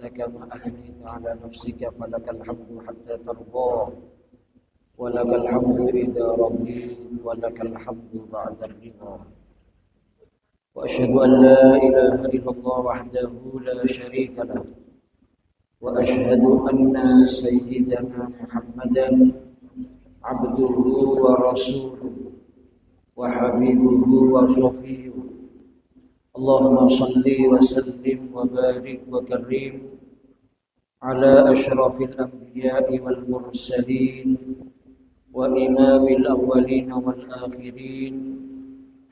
كما أثنيت على نفسك فلك الحمد حتى ترضى ولك الحمد إذا رضيت ولك الحمد بعد الرضا. وأشهد أن لا إله إلا الله وحده لا شريك له وأشهد أن سيدنا محمدا عبده ورسوله وحبيبه وصفيه. اللهم صل وسلم وبارك وكرم على أشرف الأنبياء والمرسلين وإمام الأولين والآخرين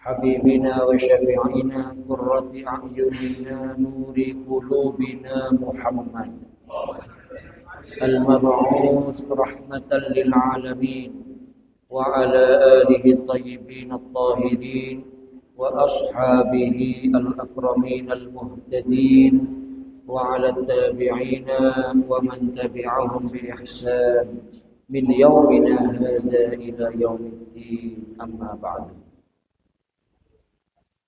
حبيبنا وشفيعنا قرة أعيننا نور قلوبنا محمد المبعوث رحمة للعالمين وعلى آله الطيبين الطاهرين وأصحابه الأكرمين المهتدين وعلى التابعين ومن تبعهم بإحسان من يومنا هذا إلى يوم الدين. أما بعد.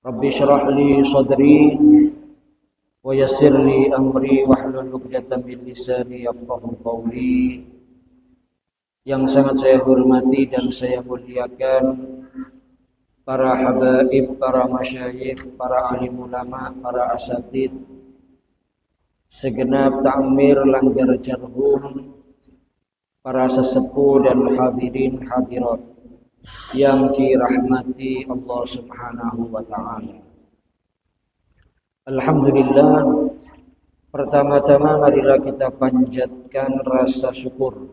رب اشرح لي صدري ويسر لي أمري واحلل عقدة من لساني يفقهوا قولي. Yang sangat saya hormati dan saya muliakan para habaib, para masyayikh, para alim ulama, para asatid, segenap ta'mir langgar jarhum, para sesepuh dan hadirin hadirat yang dirahmati Allah Subhanahu wa taala. Alhamdulillah, pertama-tama marilah kita panjatkan rasa syukur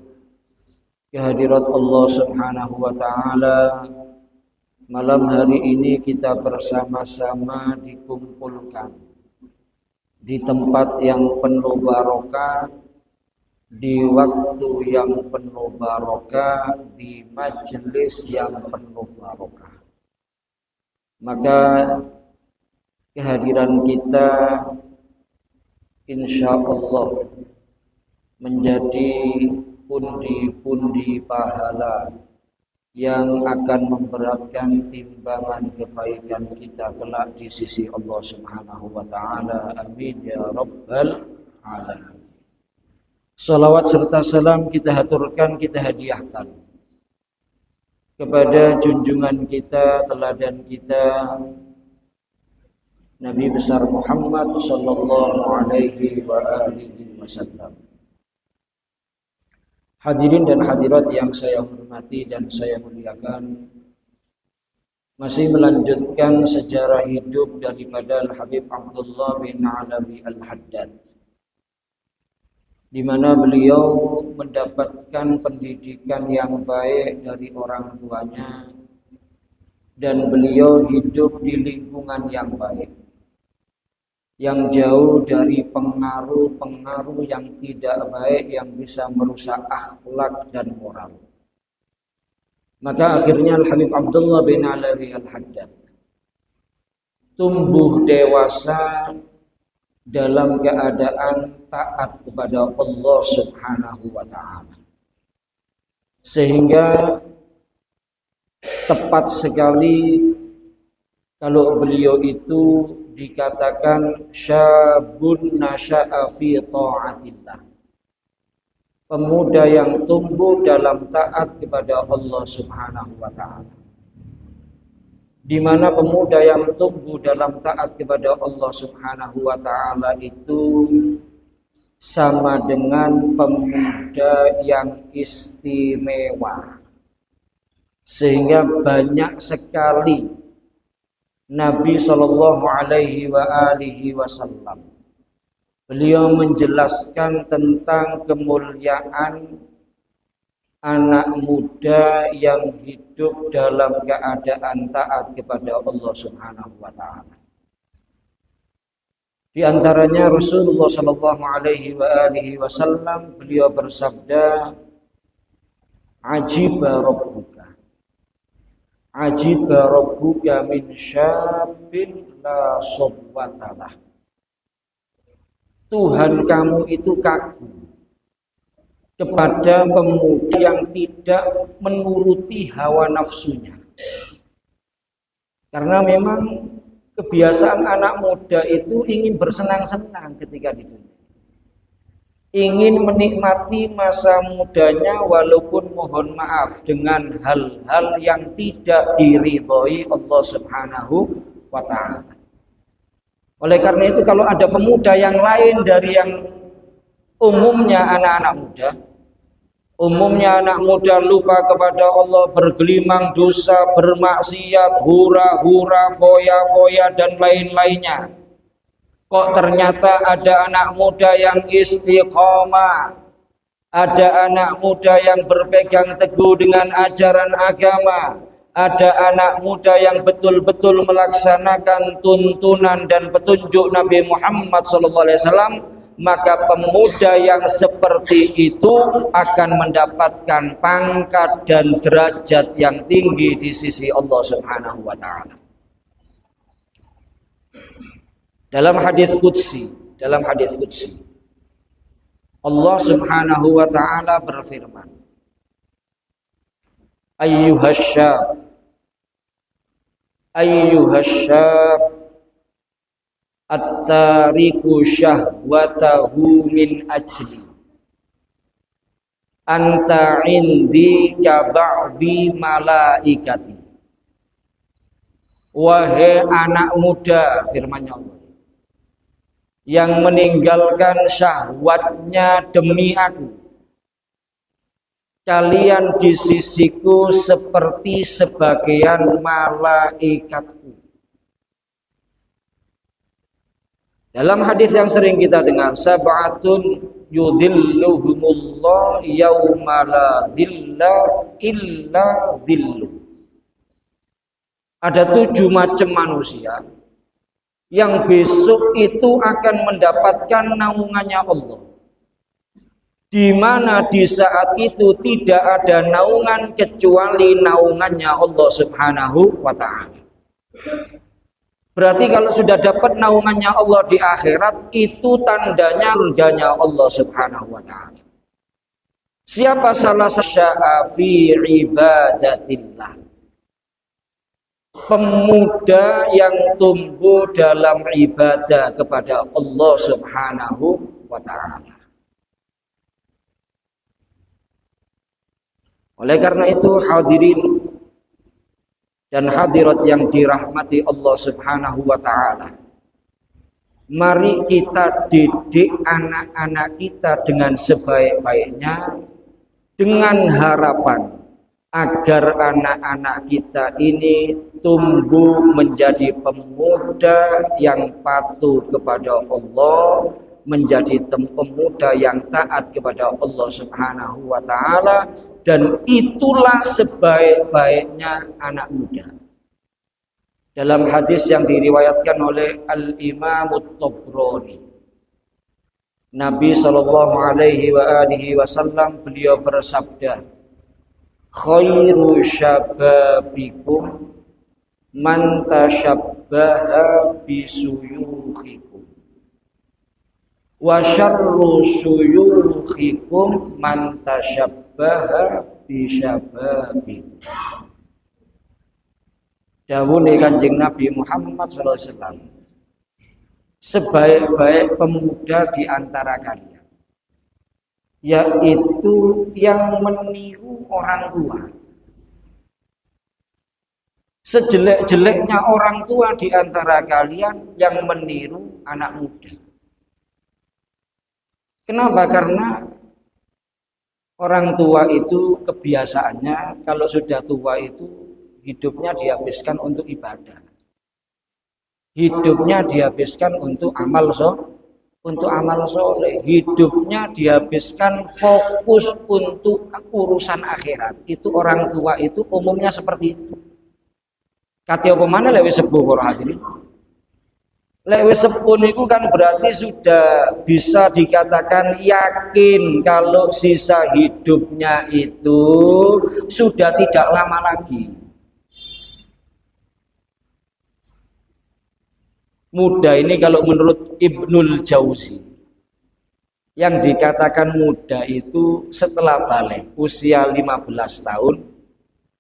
kehadirat Allah Subhanahu wa taala. Malam hari ini kita bersama-sama dikumpulkan di tempat yang penuh barokah, di waktu yang penuh barokah, di majelis yang penuh barokah. Maka kehadiran kita insya Allah menjadi pundi-pundi pahala yang akan memberatkan timbangan kebaikan kita kelak di sisi Allah Subhanahu wa taala. Amin ya rabbal alamin. Salawat serta salam kita haturkan, kita hadiahkan kepada junjungan kita, teladan kita, Nabi besar Muhammad sallallahu alaihi wa alihi wasallam. Hadirin dan hadirat yang saya hormati dan saya muliakan, masih melanjutkan sejarah hidup daripada Al-Habib Abdullah bin Alawi Al-Haddad, di mana beliau mendapatkan pendidikan yang baik dari orang tuanya dan beliau hidup di lingkungan yang baik, yang jauh dari pengaruh-pengaruh yang tidak baik yang bisa merusak akhlak dan moral. Maka akhirnya Al-Habib Abdullah bin Alawi Al-Haddad tumbuh dewasa dalam keadaan taat kepada Allah Subhanahu wa taala. Sehingga tepat sekali kalau beliau itu dikatakan syabun nasya'a fi ta'atillah, pemuda yang tumbuh dalam taat kepada Allah Subhanahu wa taala. Di mana pemuda yang tumbuh dalam taat kepada Allah Subhanahu wa taala itu sama dengan pemuda yang istimewa. Sehingga banyak sekali Nabi Shallallahu Alaihi Wasallam beliau menjelaskan tentang kemuliaan anak muda yang hidup dalam keadaan taat kepada Allah Subhanahu wa taala. Di antaranya Rasulullah Shallallahu Alaihi Wasallam beliau bersabda, "Ajiba rabbuka, ajiba rabbuka min syabin la sobbatalah." Tuhan kamu itu kagum kepada pemuda yang tidak menuruti hawa nafsunya. Karena memang kebiasaan anak muda itu ingin bersenang-senang ketika di dunia. ingin menikmati masa mudanya walaupun mohon maaf dengan hal-hal yang tidak diridhoi Allah Subhanahu wa taala. Oleh karena itu kalau ada pemuda yang lain dari yang umumnya anak muda lupa kepada Allah, bergelimang dosa, bermaksiat, hura-hura, foya-foya dan lain-lainnya. Kok ternyata ada anak muda yang istiqomah, ada anak muda yang berpegang teguh dengan ajaran agama, ada anak muda yang betul-betul melaksanakan tuntunan dan petunjuk Nabi Muhammad SAW, maka pemuda yang seperti itu akan mendapatkan pangkat dan derajat yang tinggi di sisi Allah Subhanahu wa taala. Dalam hadis qudsi, Allah Subhanahu wa taala berfirman, ayyuhasyab at-tariku syahwatahu min ajli anta indi ka ba'di malaikati. Wahai anak muda, firman-Nya Allah, yang meninggalkan syahwatnya demi aku, kalian di sisiku seperti sebagian malaikatku. Dalam hadis yang sering kita dengar, sab'atun yudhilluhumullah yauma la dhilla illa dhillu. Ada 7 macam manusia yang besok itu akan mendapatkan naungannya Allah, di mana di saat itu tidak ada naungan kecuali naungannya Allah Subhanahu wa taala. Berarti kalau sudah dapat naungannya Allah di akhirat, itu tandanya surganya Allah Subhanahu wa taala. Siapa salah satu fi ibadatillah? Pemuda yang tumbuh dalam ibadah kepada Allah Subhanahu wa taala. Oleh karena itu hadirin dan hadirat yang dirahmati Allah Subhanahu wa taala, mari kita didik anak-anak kita dengan sebaik-baiknya, dengan harapan agar anak-anak kita ini tumbuh menjadi pemuda yang patuh kepada Allah, menjadi pemuda yang taat kepada Allah Subhanahu wa taala, dan itulah sebaik-baiknya anak muda. Dalam hadis yang diriwayatkan oleh Al-Imam At-Tabrani, Nabi sallallahu alaihi wasallam beliau bersabda, khairu syababikum man tashabbaha bisuyukhikum wa syarru suyukhikum man tashabbaha bisyababikum. Dawuhe Kanjeng Nabi Muhammad sallallahu alaihi wasallam, sebaik-baik pemuda di antara kalian yaitu yang meniru orang tua. Sejelek-jeleknya orang tua di antara kalian yang meniru anak muda. Kenapa? Karena orang tua itu kebiasaannya kalau sudah tua itu hidupnya dihabiskan untuk ibadah. Hidupnya dihabiskan untuk amal soleh, hidupnya dihabiskan fokus untuk urusan akhirat. Itu orang tua itu umumnya seperti itu. Kati apa mana lek wis sepuh karo hadirin? Lek wis sepuh niku kan berarti sudah bisa dikatakan yakin kalau sisa hidupnya itu sudah tidak lama lagi. Muda ini kalau menurut Ibnul Jauzi, yang dikatakan muda itu setelah balik usia 15 tahun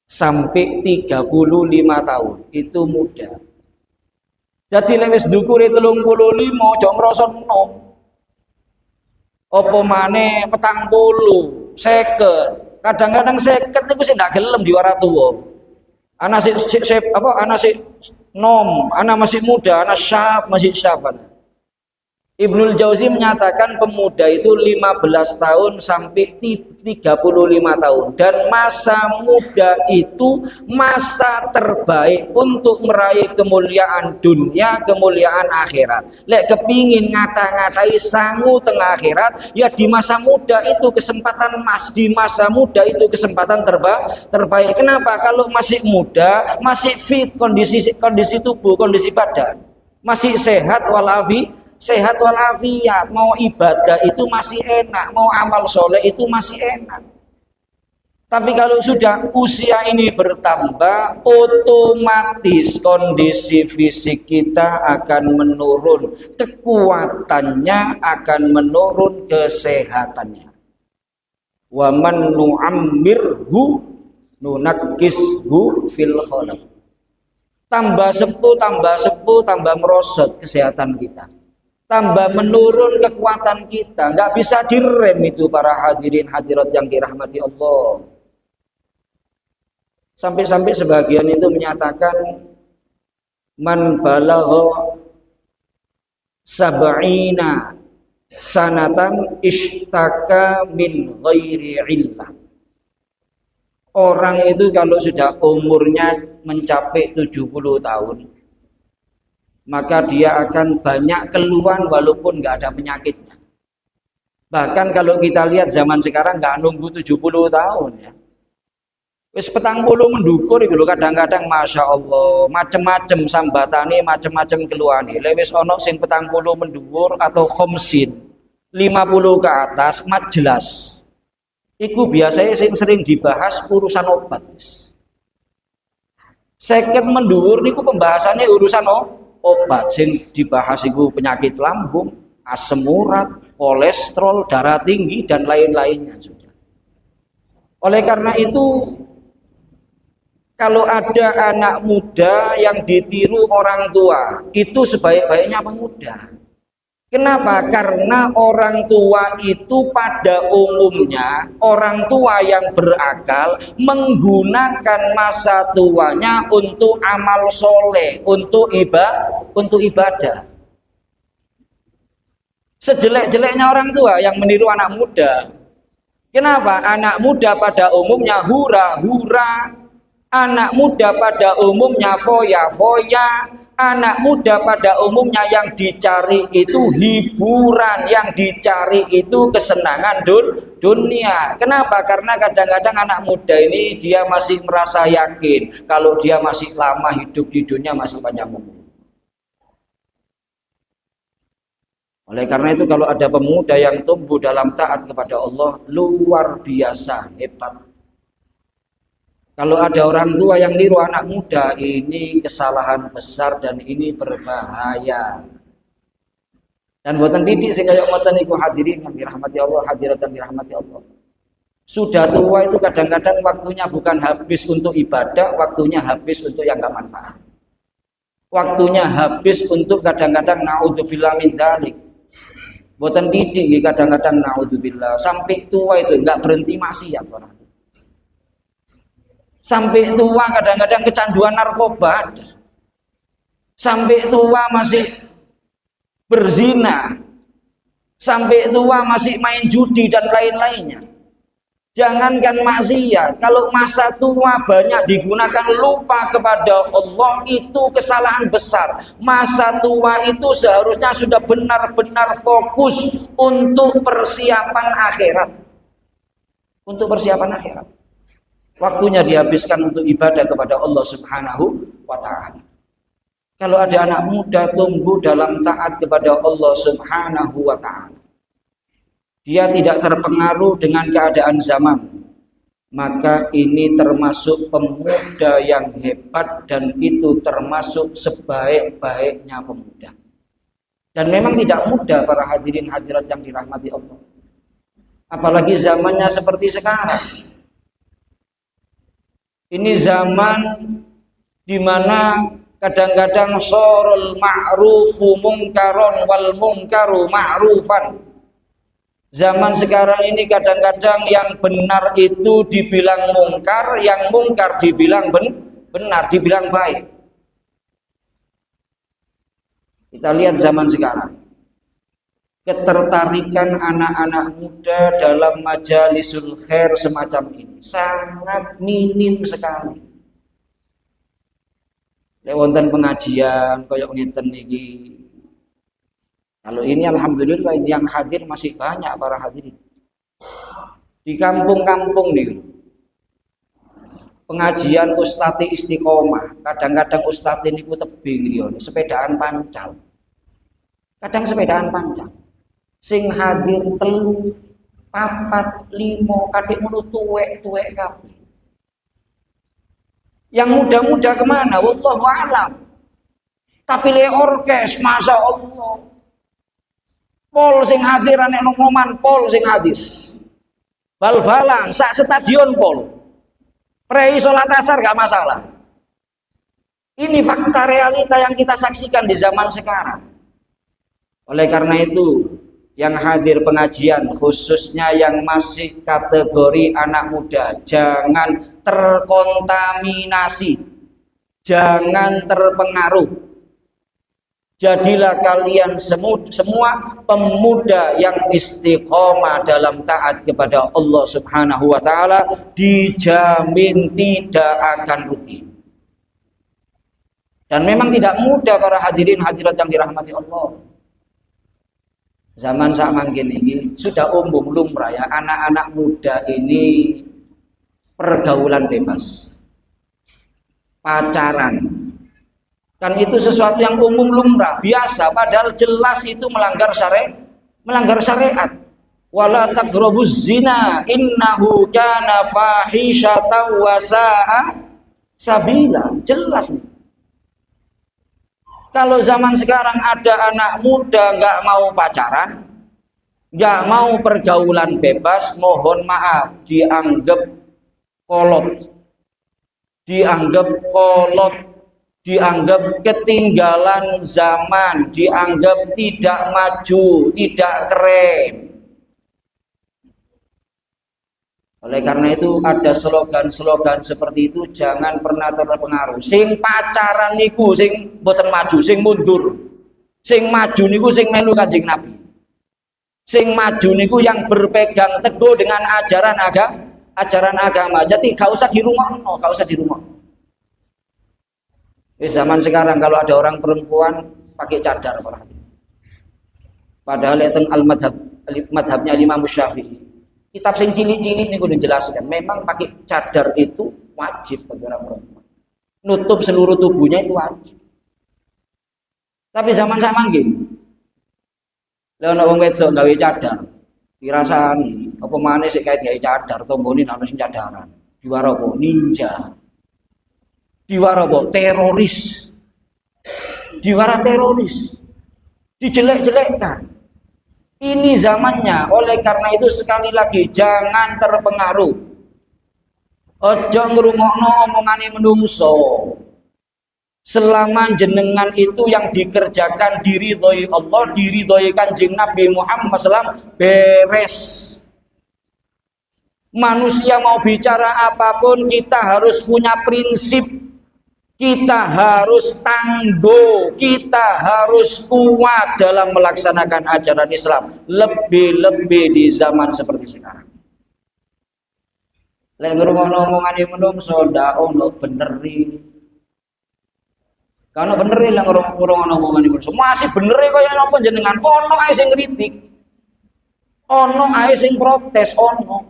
sampai 35 tahun itu muda. Jadi lewis dukure 35 ojo ngrasa enom. Apa maneh 40, 50. Kadang-kadang 50 niku sing ndak gelem diwara tuwa. Anak anak si nom, anak masih muda, anak syab, masih syab. Ibnul Jauzi menyatakan pemuda itu 15 tahun sampai 35 tahun, dan masa muda itu masa terbaik untuk meraih kemuliaan dunia, kemuliaan akhirat. Lek kepingin ngata-ngatai sangu tengah akhirat, ya di masa muda itu kesempatan emas, di masa muda itu kesempatan terbaik. Kenapa? Kalau masih muda, masih fit kondisi tubuh, kondisi badan, masih sehat walafiat, mau ibadah itu masih enak, mau amal soleh itu masih enak. Tapi kalau sudah usia ini bertambah, otomatis kondisi fisik kita akan menurun, kekuatannya akan menurun, kesehatannya. Wa man nu'ammirhu nunakkishu fil khalaq. Tambah sepuh, tambah merosot kesehatan kita, tambah menurun kekuatan kita, nggak bisa direm itu para hadirin hadirat yang dirahmati Allah. Sampai-sampai sebagian itu menyatakan man balagha sab'ina sanatan ishtaka min ghairi illah. Orang itu kalau sudah umurnya mencapai 70 tahun, maka dia akan banyak keluhan walaupun nggak ada penyakitnya. Bahkan kalau kita lihat zaman sekarang nggak nunggu 70 tahun ya. Wis 40 mendukur itu loh, kadang-kadang masya Allah macem-macem sambatane, macem-macem keluhane. Lewis ono sing 40 mendukur atau khomsin 50 ke atas mat jelas. Iku biasanya sering dibahas urusan obat. Seket mendukur niku pembahasannya urusan obat. Sing dibahas iku penyakit lambung, asam urat, kolesterol, darah tinggi dan lain-lainnya sudah. Oleh karena itu, kalau ada anak muda yang ditiru orang tua, itu sebaik-baiknya pemuda. Kenapa? Karena orang tua itu pada umumnya, orang tua yang berakal menggunakan masa tuanya untuk amal soleh, untuk ibadah. Sejelek-jeleknya orang tua yang meniru anak muda. Kenapa? Anak muda pada umumnya hura-hura, anak muda pada umumnya foya-foya, anak muda pada umumnya yang dicari itu hiburan, yang dicari itu kesenangan dunia. Kenapa? Karena kadang-kadang anak muda ini dia masih merasa yakin kalau dia masih lama hidup di dunia, masih panjang umur. Oleh karena itu kalau ada pemuda yang tumbuh dalam taat kepada Allah, luar biasa hebat. Kalau ada orang tua yang niru anak muda, ini kesalahan besar dan ini berbahaya. Dan buatan didik sehingga yang ngoten iku hadirin yang dirahmati Allah, hadirat dan dirahmati Allah. Sudah tua itu kadang-kadang waktunya bukan habis untuk ibadah, waktunya habis untuk yang gak manfaat. Waktunya habis untuk kadang-kadang naudzubillah min dzalik. Buatan didik kadang-kadang naudzubillah, sampai tua itu enggak berhenti maksiat orang. Sampai tua kadang-kadang kecanduan narkoba, sampai tua masih berzina, sampai tua masih main judi dan lain-lainnya. Jangankan maksiat, kalau masa tua banyak digunakan lupa kepada Allah, itu kesalahan besar. Masa tua itu seharusnya sudah benar-benar fokus untuk persiapan akhirat. Untuk persiapan akhirat. Waktunya dihabiskan untuk ibadah kepada Allah Subhanahu wa ta'ala. Kalau ada anak muda tumbuh dalam taat kepada Allah Subhanahu wa ta'ala, dia tidak terpengaruh dengan keadaan zaman, maka ini termasuk pemuda yang hebat dan itu termasuk sebaik-baiknya pemuda. Dan memang tidak mudah para hadirin hadirat yang dirahmati Allah. Apalagi zamannya seperti sekarang. Ini zaman di mana kadang-kadang sorul ma'rufu mungkaron wal mungkaru ma'rufan. Zaman sekarang ini kadang-kadang yang benar itu dibilang mungkar, yang mungkar dibilang benar, dibilang baik. Kita lihat zaman sekarang, ketertarikan anak-anak muda dalam majalisul khair semacam ini sangat minim sekali. Lewonten pengajian koyok ngeten niki. Kalau ini alhamdulillah yang hadir masih banyak para hadirin. Di kampung-kampung nih. Pengajian Ustati Istiqomah. Kadang-kadang Ustati niku tebing riyo, sepedaan pancal. Kadang sepedaan pancal. Sing hadir 3, 4, 5, kadek ngono tuwek-tuwek kabeh. Yang muda-muda kemana? Wallahu a'lam. Tapi le orkes, masya Allah. Pol sing hadir anek nom-noman, pol sing hadir. Bal-balan, sak stadion pol. Prei sholat asar gak masalah. Ini fakta realita yang kita saksikan di zaman sekarang. Oleh karena itu, yang hadir pengajian khususnya yang masih kategori anak muda, jangan terkontaminasi, jangan terpengaruh. Jadilah kalian semua pemuda yang istiqomah dalam taat kepada Allah Subhanahu wa taala, dijamin tidak akan rugi. Dan memang tidak mudah para hadirin hadirat yang dirahmati Allah. Zaman saat mangkin ini sudah umum lumrah ya, anak-anak muda ini pergaulan bebas, pacaran, kan itu sesuatu yang umum lumrah biasa, padahal jelas itu melanggar syariat. Wala taqrabuz zina innahu kana fahisyatan wa sa'a sabila, jelas nih. Kalau zaman sekarang ada anak muda nggak mau pacaran, nggak mau pergaulan bebas, mohon maaf, dianggap kolot, dianggap ketinggalan zaman, dianggap tidak maju, tidak keren. Oleh karena itu ada slogan-slogan seperti itu, jangan pernah terpengaruh. Sing pacaran niku sing boten maju, sing mundur. Sing maju niku sing melu Kanjeng Nabi. Sing maju niku yang berpegang teguh dengan ajaran agama. Jadi gak usah dirungokno, gak usah dirungokno. Di zaman sekarang kalau ada orang perempuan pakai cadar, padahal itu madhabnya Imam Syafi'i. Kitab sing cilik-cilik niku dijelaskan, memang pakai cadar itu wajib bagi orang perempuan. Nutup seluruh tubuhnya itu wajib. Tapi zaman sama nggih. Lah ana wong wedok gawe cadar, dirasani, apa maneh sik kait gawe cadar, tombone ana sing cadaran. Diwara apa? Ninja. Diwara apa? Teroris. Diwara teroris. Dijelek-jelekkan. Ini zamannya. Oleh karena itu sekali lagi jangan terpengaruh. Ojo ngrungokno omongane menungso. Selama jenengan itu yang dikerjakan diridhoi Allah, diridhoi Kanjeng Nabi Muhammad SAW, beres. Manusia mau bicara apapun kita harus punya prinsip. Kita harus tangguh, kita harus kuat dalam melaksanakan ajaran Islam, lebih-lebih di zaman seperti sekarang. Lek ngomong-ngomongane menungso ndak ono bener iki. Kalau bener lek ngomong-ngomongane menungso, masih bener kaya napa jenengan ono ae sing ngritik. Ono ae sing protes ono.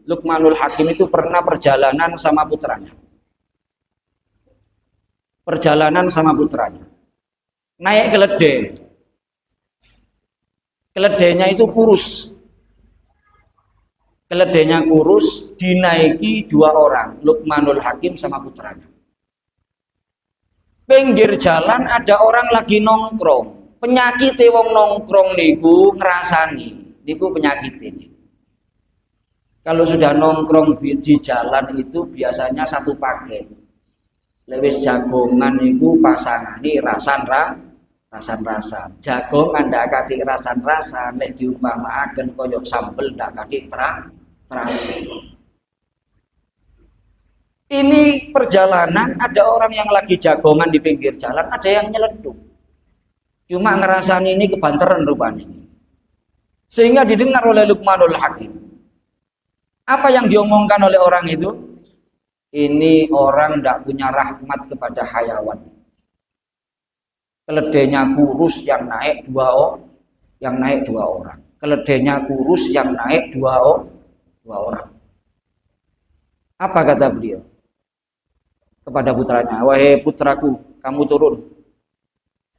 Luqmanul Hakim itu pernah perjalanan sama putranya. Naik keledai. Keledainya itu kurus. Keledainya kurus, dinaiki 2 orang, Luqmanul Hakim sama putranya. Pinggir jalan ada orang lagi nongkrong. Penyakit wong nongkrong niku ngrasani, niku penyakit ini. Kalau sudah nongkrong di jalan itu biasanya satu paket. Lewis jagongan itu pasangan ini rasan-rasan. Jagongan ndak kathik rasan-rasan, nek diumpamakaken kaya sambel ndak kathik terasi. Ini perjalanan, ada orang yang lagi jagongan di pinggir jalan, ada yang nyeletuk. Cuma ngerasani ini kebanteran rupanya. Sehingga didengar oleh Luqmanul Hakim. Apa yang diomongkan oleh orang itu? Ini orang tidak punya rahmat kepada hayawan. Keledainya kurus yang naik dua orang. Keledainya kurus yang naik dua orang. Apa kata beliau kepada putranya? Wahai putraku, kamu turun.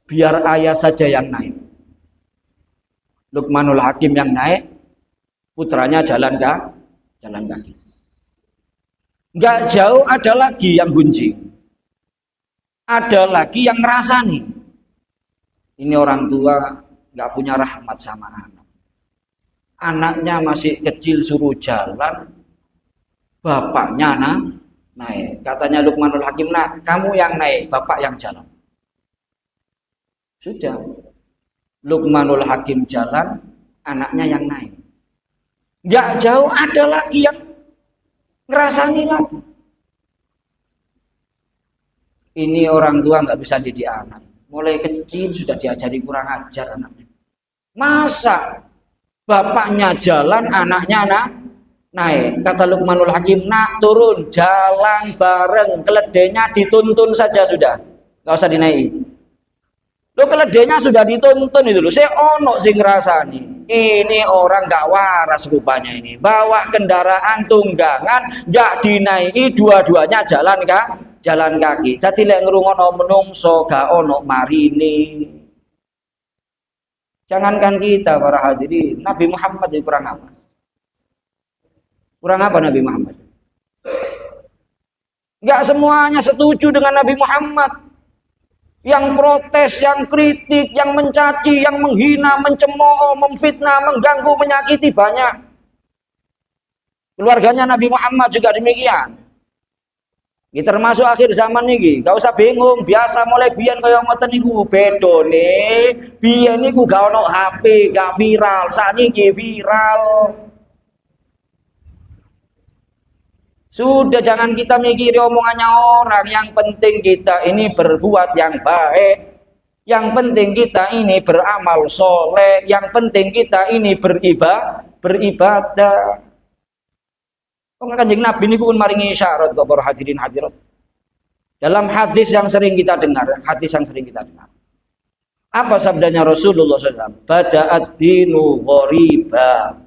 Biar ayah saja yang naik. Luqmanul Hakim yang naik, putranya jalan kaki. Nggak jauh ada lagi yang gunjing. Ada lagi yang ngerasani. Ini orang tua nggak punya rahmat sama anak. Anaknya masih kecil suruh jalan, bapaknya naik. Katanya Luqmanul Hakim, nak, kamu yang naik, bapak yang jalan. Sudah. Luqmanul Hakim jalan, anaknya yang naik. Nggak jauh ada lagi yang ngerasani lagi. Ini orang tua nggak bisa didik anak. Mulai kecil sudah diajari kurang ajar anaknya. Masa bapaknya jalan, anaknya naik. Kata Luqmanul Hakim, nak turun, jalan bareng, keledainya dituntun saja sudah, nggak usah dinaiki. Lo keledainya sudah dituntun itu loh. Saya ono sing ngrasani. Ini orang nggak waras rupanya ini. Bawa kendaraan tunggangan, nggak dinaiki, dua-duanya jalan kaki. Jadi lek ngrungono menungso gak ono marini. Jangankan kita para hadirin, Nabi Muhammad itu kurang apa? Kurang apa Nabi Muhammad? Nggak semuanya setuju dengan Nabi Muhammad. Yang protes, yang kritik, yang mencaci, yang menghina, mencemooh, memfitnah, mengganggu, menyakiti banyak. Keluarganya Nabi Muhammad juga demikian. Ini termasuk akhir zaman ini, gak usah bingung. Biasa mulai biyen kaya ngoten niku bedone. Biyen niku gak ono HP, gak viral. Sakniki viral. Sudah, jangan kita mikiri omongannya orang. Yang penting kita ini berbuat yang baik. Yang penting kita ini beramal soleh. Yang penting kita ini beribadah. Kanjeng Nabi ini pun maringi isyarat kok para hadirin hadirat. Dalam hadis yang sering kita dengar, apa sabdanya Rasulullah SAW? Bada'ad dinu ghoriba,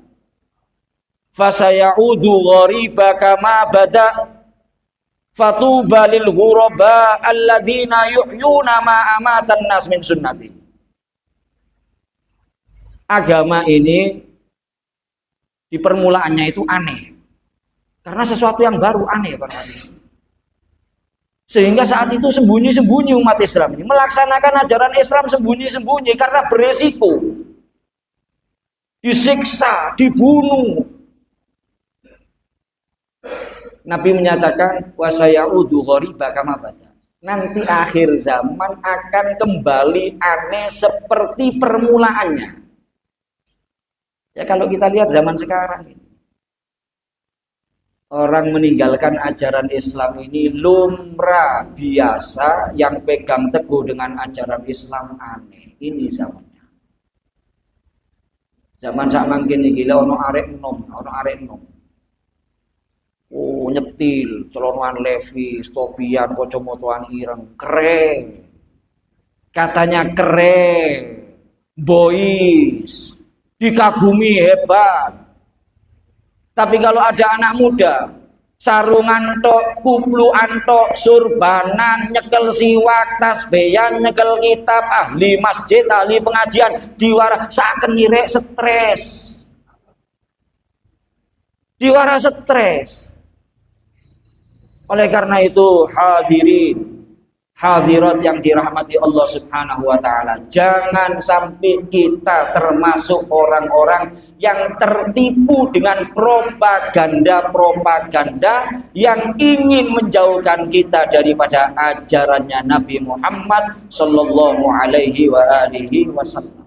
fasayaudu ghoriba kama bada, fatuba lil ghuraba alladzina yuhyuna ma amatan nas min sunnati. Agama ini di permulaannya itu aneh. Karena sesuatu yang baru, aneh para hadirin. Sehingga saat itu sembunyi-sembunyi umat Islam ini melaksanakan ajaran Islam sembunyi-sembunyi karena beresiko disiksa, dibunuh. Nabi menyatakan wasayaudu ghoriba kama bada. Nanti akhir zaman akan kembali aneh seperti permulaannya. Ya kalau kita lihat zaman sekarang ini, orang meninggalkan ajaran Islam ini lumrah biasa, yang pegang teguh dengan ajaran Islam aneh. Ini zamannya. Zaman sak mangkin iki lha ono arek enom. Oh, nyetil, celonan Levi's, topian, kacamataan ireng, keren. Katanya keren. Boys, dikagumi hebat. Tapi kalau ada anak muda, sarungan tok, kupluan tok, surbanan, nyekel siwak, tasbehan, nyekel kitab, ahli masjid, ahli pengajian, diwara saken nirek stres. Diwara stres. Oleh karena itu Hadirat yang dirahmati Allah Subhanahu wa taala, jangan sampai kita termasuk orang-orang yang tertipu dengan propaganda-propaganda yang ingin menjauhkan kita daripada ajarannya Nabi Muhammad sallallahu alaihi wasallam.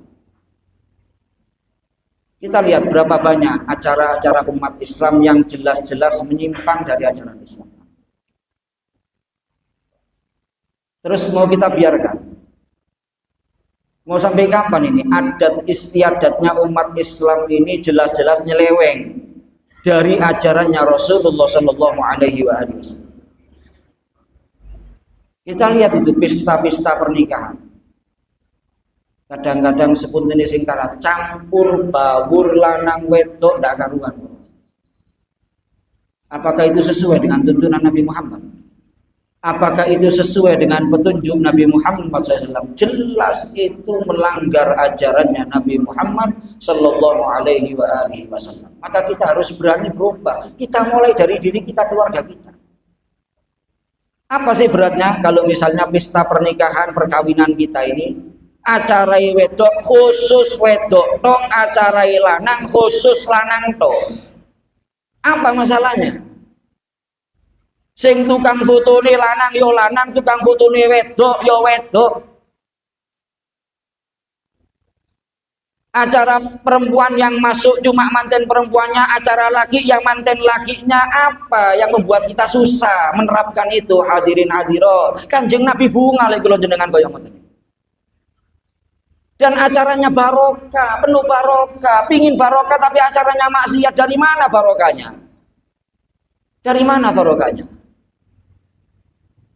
Kita lihat berapa banyak acara-acara umat Islam yang jelas-jelas menyimpang dari ajaran Islam. Terus mau kita biarkan? Mau sampai kapan ini? Adat istiadatnya umat Islam ini jelas-jelas nyeleweng dari ajarannya Rasulullah Sallallahu Alaihi Wasallam. Kita lihat itu pesta-pesta pernikahan. Kadang-kadang sepunten sing kalah campur baur lanang wedok ndak karuan. Apakah itu sesuai dengan tuntunan Nabi Muhammad? Apakah itu sesuai dengan petunjuk Nabi Muhammad SAW? Jelas itu melanggar ajarannya Nabi Muhammad Sallallahu Alaihi Wasallam. Maka kita harus berani berubah. Kita mulai dari diri kita, keluarga kita. Apa sih beratnya kalau misalnya pesta pernikahan perkawinan kita ini acara wedok khusus wedok tok, acara lanang khusus lanang tok? Apa masalahnya? Sing tukang fotone lanang yo lanang, tukang fotone wedok yo wedok. Acara perempuan yang masuk cuma manten perempuannya, acara laki yang manten lakinya. Apa yang membuat kita susah menerapkan itu? Hadirin hadirat, Kanjeng Nabi bunga lek kula jenengan kaya ngoten. Dan acaranya barokah, penuh barokah. Pingin barokah tapi acaranya maksiat, dari mana barokahnya? Dari mana barokahnya?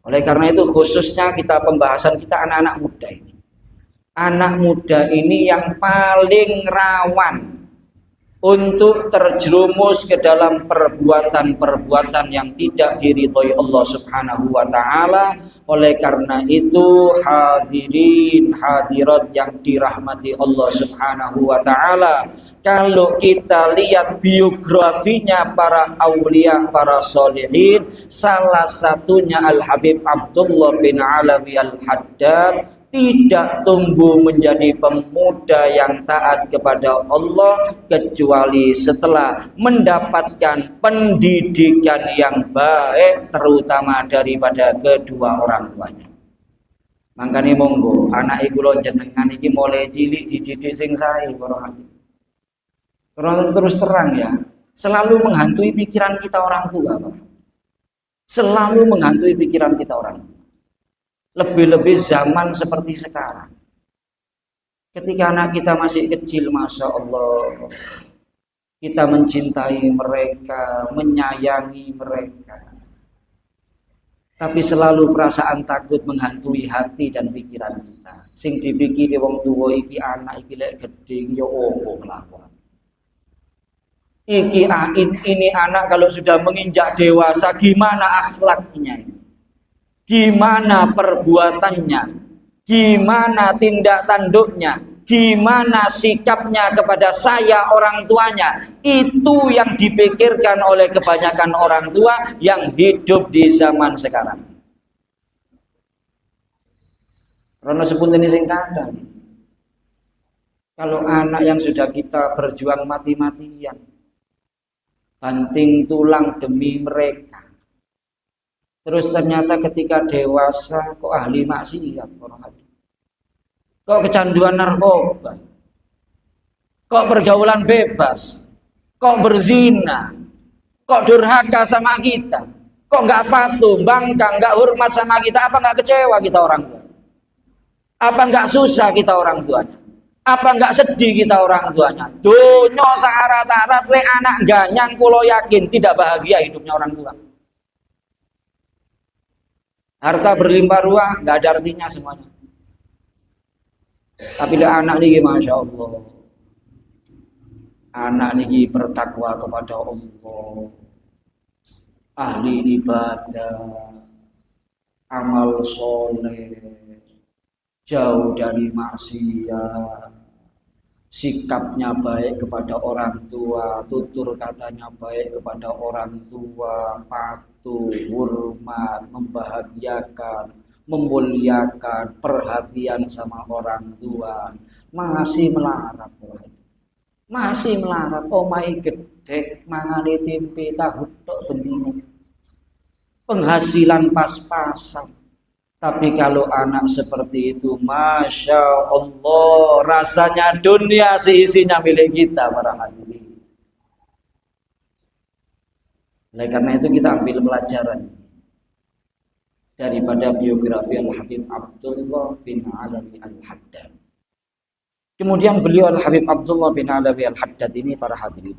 Oleh karena itu khususnya kita pembahasan kita anak-anak muda ini. Anak muda ini yang paling rawan untuk terjerumus ke dalam perbuatan-perbuatan yang tidak diridhoi Allah Subhanahu wa taala. Oleh karena itu hadirin hadirat yang dirahmati Allah Subhanahu wa taala, kalau kita lihat biografinya para aulia, para sholihin, salah satunya Al Habib Abdullah bin Alawi Al Haddad tidak tumbuh menjadi pemuda yang taat kepada Allah kecuali setelah mendapatkan pendidikan yang baik, terutama daripada kedua orang tuanya. Makanya monggo anak kula jenengan iki mulai cilik dididik sing sae para hati. Terus terang ya, selalu menghantui pikiran kita orang tua, Pak. Selalu menghantui pikiran kita orang tua. Lebih-lebih zaman seperti sekarang. Ketika anak kita masih kecil, Masya Allah, kita mencintai mereka, menyayangi mereka. Tapi selalu perasaan takut menghantui hati dan pikiran kita. Sing dipikiri wong tuwa iki anak iki lek gedhe ya opo kelakuan. Ini anak kalau sudah menginjak dewasa gimana akhlaknya? Gimana perbuatannya, gimana tindak tanduknya, gimana sikapnya kepada saya orang tuanya. Itu yang dipikirkan oleh kebanyakan orang tua yang hidup di zaman sekarang. Karena sepunten sing kadang, kalau anak yang sudah kita berjuang mati-matian, banting tulang demi mereka, terus ternyata ketika dewasa kok ahli maksiat, kok kecanduan narkoba, kok pergaulan bebas, kok berzina, kok durhaka sama kita, kok nggak patuh, bangkang, nggak hormat sama kita. Apa nggak kecewa kita orang tua? Apa nggak susah kita orang tuanya? Apa nggak sedih kita orang tuanya? Dunya syarat-syarat le anak ganyang, kulo yakin tidak bahagia hidupnya orang tua. Harta berlimpah ruah nggak ada artinya semuanya. Tapi anak niki Masya Allah, anak niki bertakwa kepada Allah, ahli ibadah, amal soleh, jauh dari maksiat, sikapnya baik kepada orang tua, tutur katanya baik kepada orang tua, patuh, hormat, membahagiakan, memuliakan, perhatian sama orang tua, masih melarat. Masih melarat, omahe gedhe mangane tempe tahu tok bendino. Penghasilan pas-pasan. Tapi kalau anak seperti itu, Masya Allah, rasanya dunia seisinya milik kita para hadirin. Oleh karena itu kita ambil pelajaran daripada biografi Al-Habib Abdullah bin Alawi Al-Haddad. Kemudian beliau Al-Habib Abdullah bin Alawi Al-Haddad ini para hadirin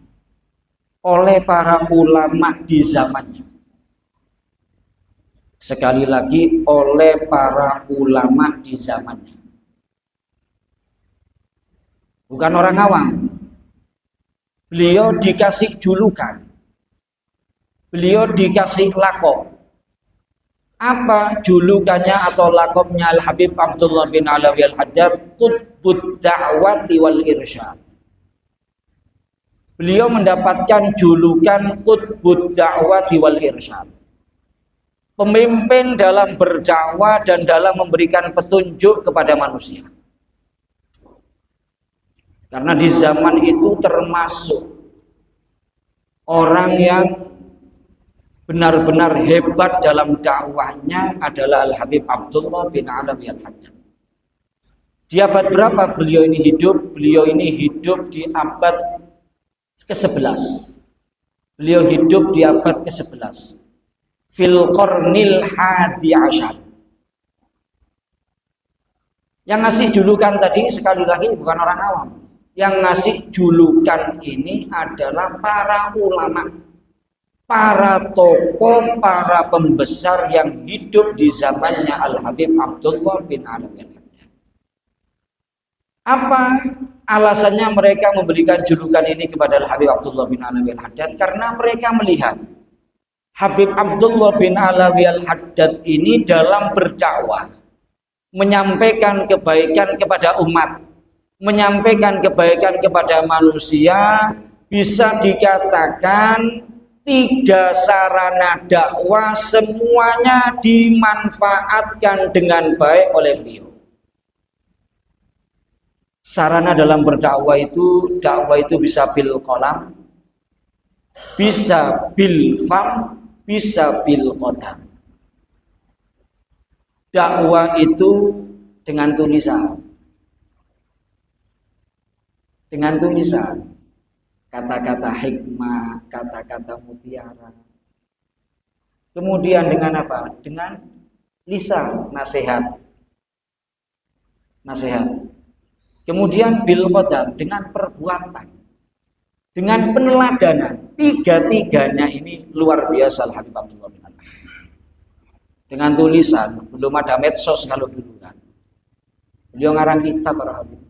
oleh para ulama di zamannya. Sekali lagi oleh para ulama di zamannya. Bukan orang awam. Beliau dikasih julukan. Beliau dikasih lakob. Apa julukannya atau lakobnya Al-Habib Abdullah bin Alawi Al-Haddad? Qutbud da'wati wal irsyad. Beliau mendapatkan julukan Qutbud da'wati wal irsyad. Pemimpin dalam berdakwah dan dalam memberikan petunjuk kepada manusia. Karena di zaman itu termasuk orang yang benar-benar hebat dalam dakwahnya adalah Al-Habib Abdullah bin Alawi Al-Haddad. Di abad berapa beliau ini hidup? Beliau ini hidup di abad ke-11. Beliau hidup di abad ke-11. Fil qarnil hadi asyar. Yang ngasih julukan tadi sekali lagi bukan orang awam. Yang ngasih julukan ini adalah para ulama, para tokoh, para pembesar yang hidup di zamannya Al-Habib Abdullah bin Alawi Al-Haddad. Apa alasannya mereka memberikan julukan ini kepada Al-Habib Abdullah bin Alawi Al-Haddad? Karena mereka melihat Habib Abdullah bin Alawi Al-Haddad ini dalam berdakwah, menyampaikan kebaikan kepada umat, menyampaikan kebaikan kepada manusia, bisa dikatakan 3 sarana dakwah semuanya dimanfaatkan dengan baik oleh beliau. Sarana dalam berdakwah itu, dakwah itu bisa bil qalam, bisa bil fam, bisa bil qadam. Dakwah itu dengan tulisan. Dengan tulisan. Kata-kata hikmah, kata-kata mutiara. Kemudian dengan apa? Dengan lisan, nasihat. Nasihat. Kemudian bil qadam, dengan perbuatan. Dengan peneladanan. 3-tiganya ini luar biasa Al-Habib Abdullah bin Alawi. Dengan tulisan, belum ada medsos kalau dulu kan. Beliau ngarang kitab para hadirin.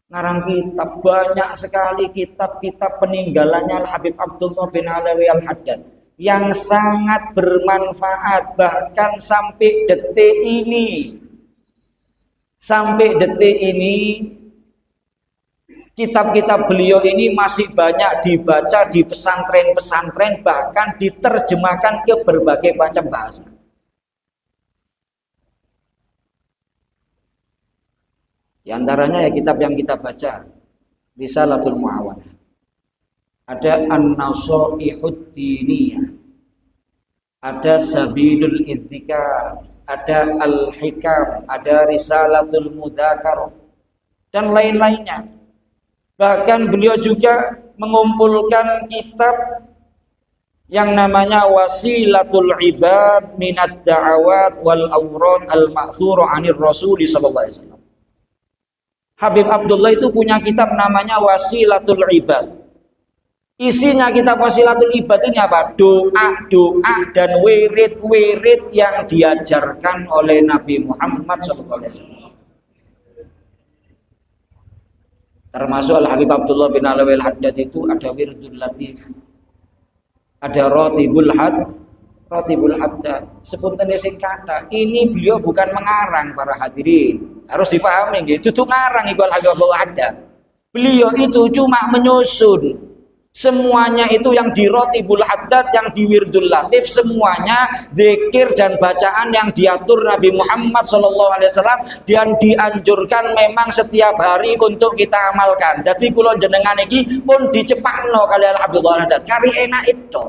Ngarang kitab, banyak sekali kitab-kitab peninggalannya Al-Habib Abdullah bin Alawi Al-Haddad yang sangat bermanfaat, bahkan sampai detik ini. Sampai detik ini kitab-kitab beliau ini masih banyak dibaca di pesantren-pesantren, bahkan diterjemahkan ke berbagai macam bahasa. Di antaranya ya kitab yang kita baca, Risalatul Mu'awanah. Ada An-Nasaihud Diniyah, ada Sabilul Idzikar, ada Al-Hikam, ada Risalatul Mudzakarah, dan lain-lainnya. Bahkan beliau juga mengumpulkan kitab yang namanya Wasilatul Ibad Minad Da'awat wal Awrad Al-Ma'thura 'anir Rasul sallallahu alaihi wasallam. Habib Abdullah itu punya kitab namanya Wasilatul Ibad. Isinya kitab Wasilatul Ibad ini apa? Doa-doa dan wirid-wirid yang diajarkan oleh Nabi Muhammad sallallahu alaihi wasallam. Termasuk Al-Habib Abdullah bin Alawi Al-Haddad itu ada Wirdul Latif, ada Ratibul Haddad. Sepunten sing kata, ini beliau bukan mengarang para hadirin. Harus difahami gitu. Itu ngarang iku Al-Habib Abdullah Haddad. Beliau itu cuma menyusun Semuanya itu yang di rotibul haddad, yang di wirdul latif, semuanya zikir dan bacaan yang diatur Nabi Muhammad SAW, dan dianjurkan memang setiap hari untuk kita amalkan. Jadi kula jenengan iki pun dicepakno kali Abdullah Haddad kari enak itu.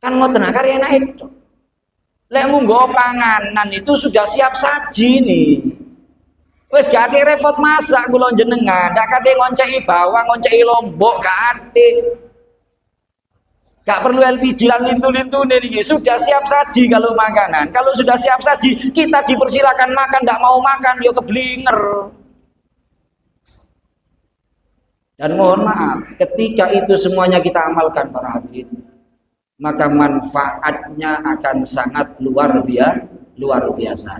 Kan ngoten kari enak itu. Lek munggo panganan itu sudah siap saji nih. Wes gak ade repot masak kula jenengan, ndak kate ngonceki bawang, ngonceki lombok, gak ade. Gak perlu LPG lan lintu-lintune niki, sudah siap saji kalau makanan. Kalau sudah siap saji, kita dipersilakan makan, ndak mau makan yo keblinger. Dan mohon maaf, ketika itu semuanya kita amalkan para hadirin, maka manfaatnya akan sangat luar biasa.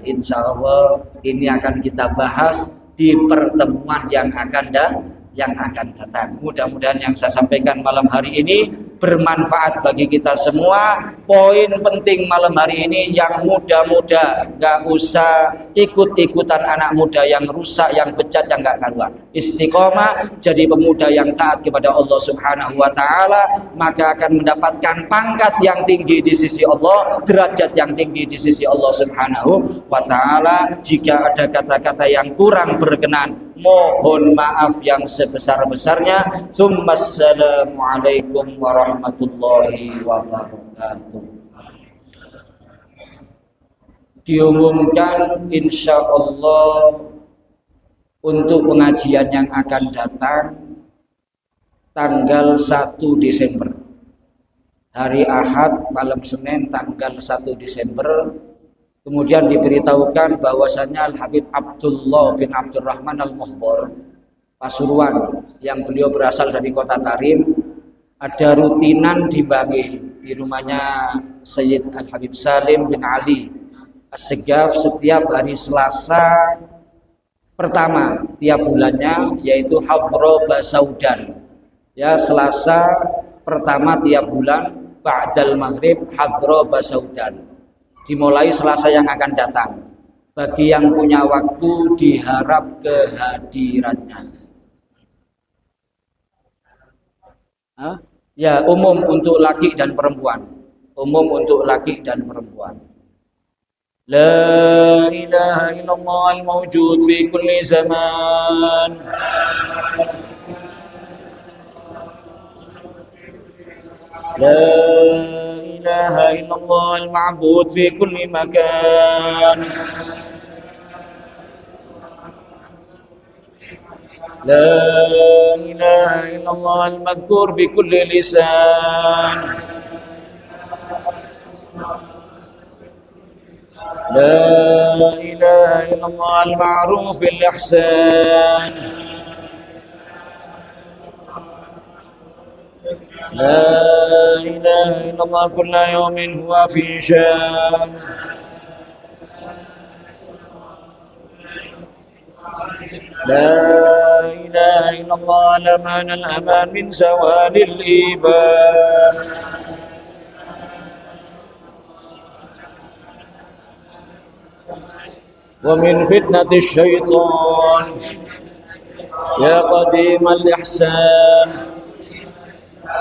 Insya Allah ini akan kita bahas di pertemuan yang akan datang. Mudah-mudahan yang saya sampaikan malam hari ini bermanfaat bagi kita semua. Poin penting malam hari ini, yang muda-muda gak usah ikut-ikutan anak muda yang rusak, yang bejat, yang gak karuan. Istiqomah, jadi pemuda yang taat kepada Allah Subhanahu wa Ta'ala, maka akan mendapatkan pangkat yang tinggi di sisi Allah, derajat yang tinggi di sisi Allah Subhanahu wa Ta'ala. Jika ada kata-kata yang kurang berkenan, mohon maaf yang sebesar-besarnya. Assalamualaikum warahmatullahi wabarakatuh. Diumumkan insya Allah untuk pengajian yang akan datang tanggal 1 Desember, hari Ahad malam Senin tanggal 1 Desember. Kemudian diberitahukan bahwasanya Al-Habib Abdullah bin Abdurrahman Al-Muhbor Pasuruan, yang beliau berasal dari kota Tarim, ada rutinan dibagi di rumahnya Sayyid Al-Habib Salim bin Ali As-Segaf setiap hari Selasa pertama tiap bulannya, yaitu Hadro Basaudan. Ya, Selasa pertama tiap bulan ba'dal maghrib Hadro Basaudan. Dimulai Selasa yang akan datang. Bagi yang punya waktu diharap kehadirannya. Ya, umum untuk laki dan perempuan. Umum untuk laki dan perempuan. La ilaha illallah al-mawjud fi kulli zaman. La ilaha illallah al-ma'bud fi kulli makan. La ilaha illallah al-madhkur bi kulli lisan. La ilaha illallah al-ma'ruf bil ihsan. La ilaha illallah kulla yawmin huwa fi shan. La ilaha illallah laman al-aman min zawalil iban. Wa min fitnati syaitan. Ya qadim al-ihsan,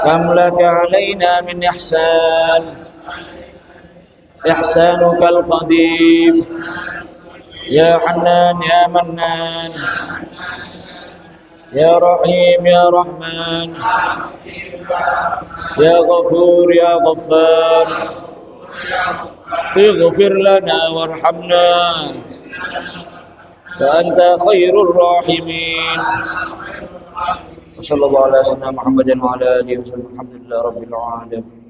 kam laka alaina min ihsan. Ihsanuka al-qadim. Ya Hannan ya Mannan, Ya Rahim ya Rahman, Ya Ghafur ya Ghaffar, ighfir lana warhamna, fa anta khairur rahimin. Wassallallahu ala sayyidina Muhammadin wa ala alihi wasallam. Alhamdulillah rabbil alamin.